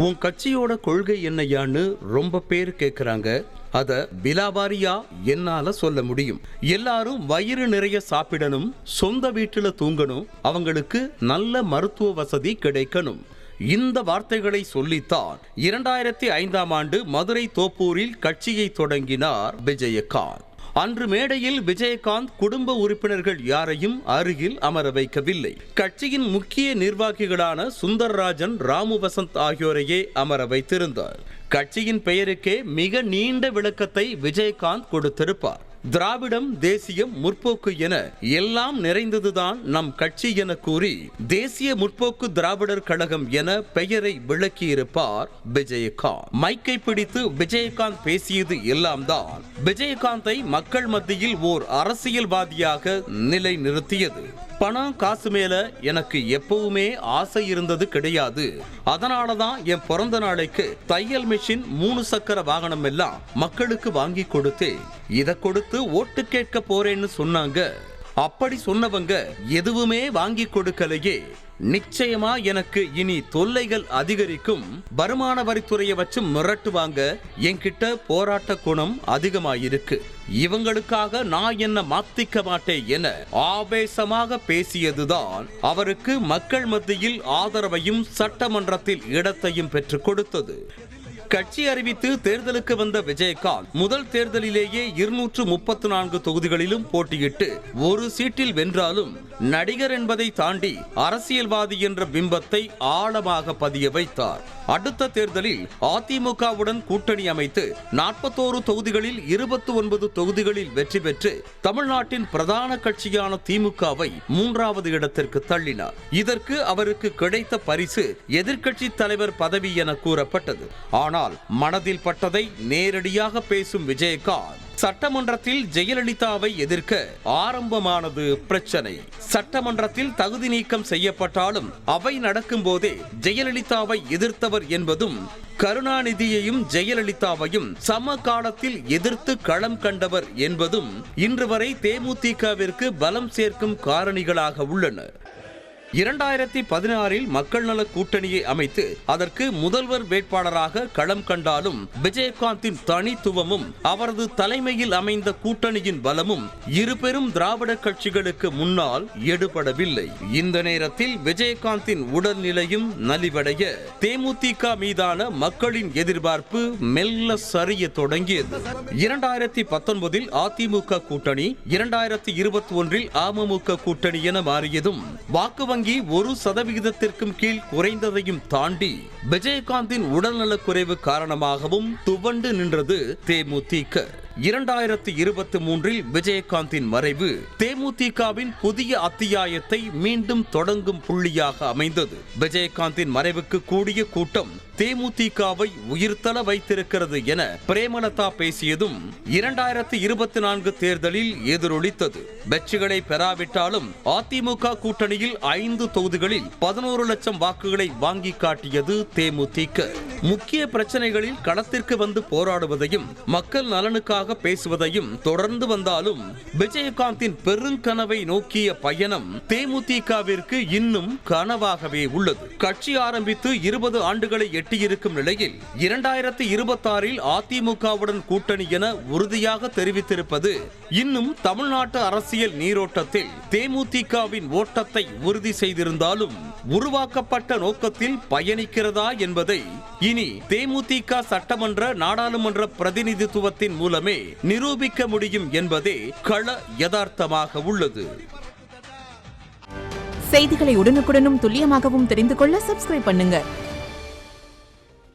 உன் கட்சியோட கொள்கை என்னையான்னு ரொம்ப பேர் கேக்குறாங்க. அத விலாவாரியா என்னால சொல்ல முடியும். எல்லாரும் வயிறு நிறைய சாப்பிடணும், சொந்த வீட்டுல தூங்கணும், அவங்களுக்கு நல்ல மருத்துவ வசதி கிடைக்கணும். இந்த வார்த்தைகளை சொல்லித்தான் 2005ஆம் ஆண்டு மதுரை தோப்பூரில் கட்சியை தொடங்கினார் விஜயகாந்த். அன்று மேடையில் விஜயகாந்த் குடும்ப உறுப்பினர்கள் யாரையும் அருகில் அமர வைக்கவில்லை. கட்சியின் முக்கிய நிர்வாகிகளான சுந்தர்ராஜன், ராமு வசந்த் ஆகியோரையே அமர வைத்திருந்தார். கட்சியின் பெயருக்கே மிக நீண்ட விளக்கத்தை விஜயகாந்த் கொடுத்திருப்பார். திராவிடம், தேசியம், முற்போக்கு என எல்லாம் நிறைந்ததுதான் நம் கட்சி என கூறி தேசிய முற்போக்கு திராவிடர் கழகம் என பெயரை விளக்கியிருப்பார் விஜயகாந்த். மைக்கை பிடித்து விஜயகாந்த் பேசியது எல்லாம் தான் விஜயகாந்தை மக்கள் மத்தியில் ஓர் அரசியல்வாதியாக நிலை நிறுத்தியது. பணம் காசு மேல எனக்கு எப்பவுமே ஆசை இருந்தது கிடையாது. அதனாலதான் என் பிறந்த நாளைக்கு தையல் மிஷின், 3 சக்கர வாகனம் எல்லாம் மக்களுக்கு வாங்கி கொடுத்தேன். இத கொடுத்து ஓட்டு கேட்க போறேன்னு சொன்னாங்க. அப்படி சொன்னவங்க எதுவுமே வாங்கி கொடுக்கலையே. நிச்சயமா எனக்கு இனி தொல்லைகள் அதிகரிக்கும். வருமான வரித்துறையை வச்சு மிரட்டுவாங்க. என்கிட்ட போராட்ட குணம் அதிகமாயிருக்கு. இவங்களுக்காக நான் என்ன மாத்திக்க மாட்டேன் என ஆவேசமாக பேசியதுதான் அவருக்கு மக்கள் மத்தியில் ஆதரவையும் சட்டமன்றத்தில் இடத்தையும் பெற்றுக் கொடுத்தது. கட்சி அறிவித்து தேர்தலுக்கு வந்த விஜயகாந்த் முதல் தேர்தலிலேயே 234 தொகுதிகளிலும் போட்டியிட்டு ஒரு சீட்டில் வென்றாலும் நடிகர் என்பதை தாண்டி அரசியல்வாதி என்ற பிம்பத்தை ஆழமாக பதிய வைத்தார். அடுத்த தேர்தலில் அதிமுகவுடன் கூட்டணி அமைத்து 41 தொகுதிகளில் 29 தொகுதிகளில் வெற்றி பெற்று தமிழ்நாட்டின் பிரதான கட்சியான திமுகவை 3வது இடத்திற்கு தள்ளினார். இதற்கு அவருக்கு கிடைத்த பரிசு எதிர்க்கட்சி தலைவர் பதவி என கூறப்பட்டது. ஆனால் மனதில் பட்டதை நேரடியாக பேசும் விஜயகாந்த் சட்டமன்றத்தில் ஜெயலலிதாவை எதிர்க்க ஆரம்பமானது பிரச்சனை. சட்டமன்றத்தில் தகுதி நீக்கம் செய்யப்பட்டாலும் அவை நடக்கும் போதே ஜெயலலிதாவை எதிர்த்தவர் என்பதும், கருணாநிதியையும் ஜெயலலிதாவையும் சம காலத்தில் எதிர்த்து களம் கண்டவர் என்பதும் இன்று வரை தேமுதிகவிற்கு பலம் சேர்க்கும் காரணிகளாக உள்ளன. 2016இல் மக்கள் நல கூட்டணியை அமைத்து அதற்கு முதல்வர் வேட்பாளராக களம் கண்டாலும் விஜயகாந்தின் தனித்துவமும் அவரது தலைமையில் அமைந்த கூட்டணியின் பலமும் இரு பெரும் திராவிட கட்சிகளுக்கு முன்னால் எடுபடவில்லை. இந்த நேரத்தில் விஜயகாந்தின் உடல்நிலையும் நலிவடைய தேமுதிக மீதான மக்களின் எதிர்பார்ப்பு மெல்ல சரிய தொடங்கியது. 2019இல் அதிமுக கூட்டணி, 2021இல் அமமுக கூட்டணி என மாறியதும் வாக்கு வங்கி 1% கீழ் குறைந்ததையும் தாண்டி விஜயகாந்தின் உடல்நலக் குறைவு காரணமாகவும் துவண்டு நின்றது தேமுதிக. 2023இல் விஜயகாந்தின் மறைவு தேமுதிகவின் புதிய அத்தியாயத்தை மீண்டும் தொடங்கும் புள்ளியாக அமைந்தது. விஜயகாந்தின் மறைவுக்கு கூடிய கூட்டம் தேமுதிகவை உயிர்த்தல வைத்திருக்கிறது என பிரேமலதா பேசியதும் 2024 தேர்தலில் எதிரொலித்தது. வெற்றிகளை பெறாவிட்டாலும் அதிமுக கூட்டணியில் 5 தொகுதிகளில் 11 லட்சம் வாக்குகளை வாங்கி காட்டியது தேமுதிக. முக்கிய பிரச்சனைகளில் களத்திற்கு வந்து போராடுவதையும் மக்கள் நலனுக்காக பேசுவதையும் தொடர்ந்து வந்தாலும் விஜயகாந்தின் பெருங்கனவை நோக்கிய பயணம் தேமுதிகவிற்கு இன்னும் கனவாகவே உள்ளது. கட்சி ஆரம்பித்து 20 ஆண்டுகளை எட்டியிருக்கும் நிலையில் 2026இல் அதிமுகவுடன் கூட்டணி என உறுதியாக தெரிவித்திருப்பது இன்னும் தமிழ்நாட்டு அரசியல் நீரோட்டத்தில் தேமுதிகவின் ஓட்டத்தை உறுதி செய்திருந்தாலும் உருவாக்கப்பட்ட நோக்கத்தில் பயணிக்கிறதா என்பதை இனி தேமுதிக சட்டமன்ற, நாடாளுமன்ற பிரதிநிதித்துவத்தின் மூலமே நிரூபிக்க முடியும் என்பதே கள யதார்த்தமாக உள்ளது. செய்திகளை உடனுக்குடனும் துல்லியமாகவும் தெரிந்து கொள்ள சப்ஸ்கிரைப் பண்ணுங்க.